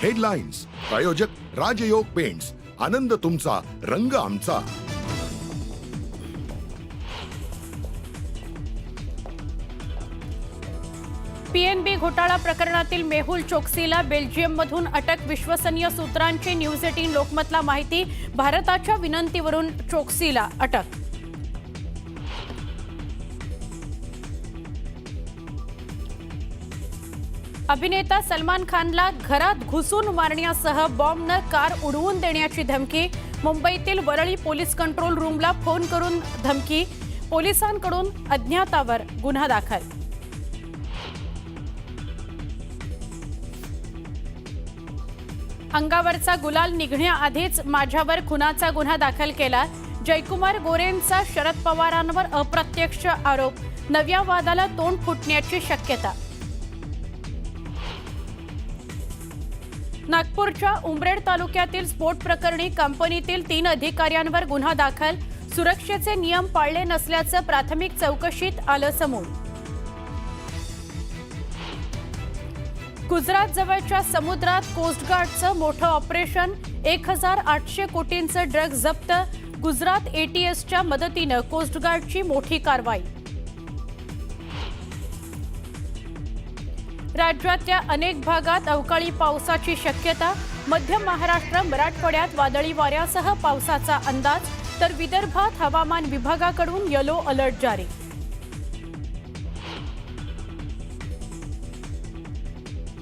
Headlines प्रायोजक राजयोग paints, आनंद तुमचा, रंग आमचा। पीएनबी घोटाळा प्रकरणातील मेहुल चोक्सीला बेल्जियममधून अटक। विश्वसनीय सूत्रांची न्यूज 18 लोकमतला माहिती। भारताच्या विनंतीवरून चोक्सीला अटक। अभिनेता सलमान खानला घरात घुसून मारण्यासह बॉम्बनं कार उडवून देण्याची धमकी। मुंबईतील वरळी पोलीस कंट्रोल रूमला फोन करून धमकी। पोलिसांकडून अज्ञातावर गुन्हा दाखल। अंगावरचा गुलाल निघण्याआधीच माझ्यावर खुनाचा गुन्हा दाखल केला। जयकुमार गोरेंचा शरद पवारांवर अप्रत्यक्ष आरोप। नव्या वादाला तोंड फुटण्याची शक्यता। नागपूरच्या उमरेड तालुक्यातील स्फोट प्रकरणी कंपनीतील 3 अधिकाऱ्यांवर गुन्हा दाखल। सुरक्षेचे नियम पाळले नसल्याचं प्राथमिक चौकशीत आलं समोर। गुजरात जवळच्या समुद्रात कोस्टगार्डचं मोठं ऑपरेशन। 1800 कोटींचं ड्रग जप्त। गुजरात एटीएसच्या मदतीनं कोस्टगार्डची मोठी कारवाई। राज्यातल्या अनेक भागात अवकाळी पावसाची शक्यता। मध्य महाराष्ट्र, मराठवाड्यात वादळी वाऱ्यासह पावसाचा अंदाज, तर विदर्भात हवामान विभागाकडून येलो अलर्ट जारी।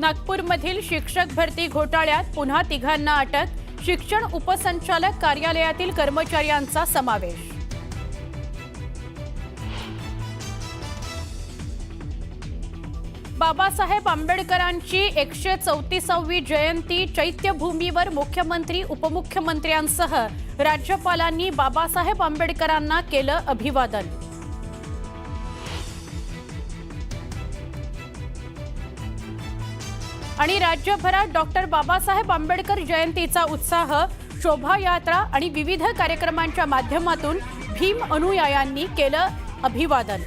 नागपूरमधील शिक्षक भरती घोटाळ्यात पुन्हा 3घांना अटक। शिक्षण उपसंचालक कार्यालयातील कर्मचाऱ्यांचा समावेश। बाबासाहेब आंबेडकरांची 134वी जयंती। चैत्यभूमीवर मुख्यमंत्री, उपमुख्यमंत्र्यांसह राज्यपालांनी बाबासाहेब आंबेडकरांना केलं अभिवादन। आणि राज्यभरात डॉक्टर बाबासाहेब आंबेडकर जयंतीचा उत्साह। शोभायात्रा आणि विविध कार्यक्रमांच्या माध्यमातून भीम अनुयायांनी केलं अभिवादन।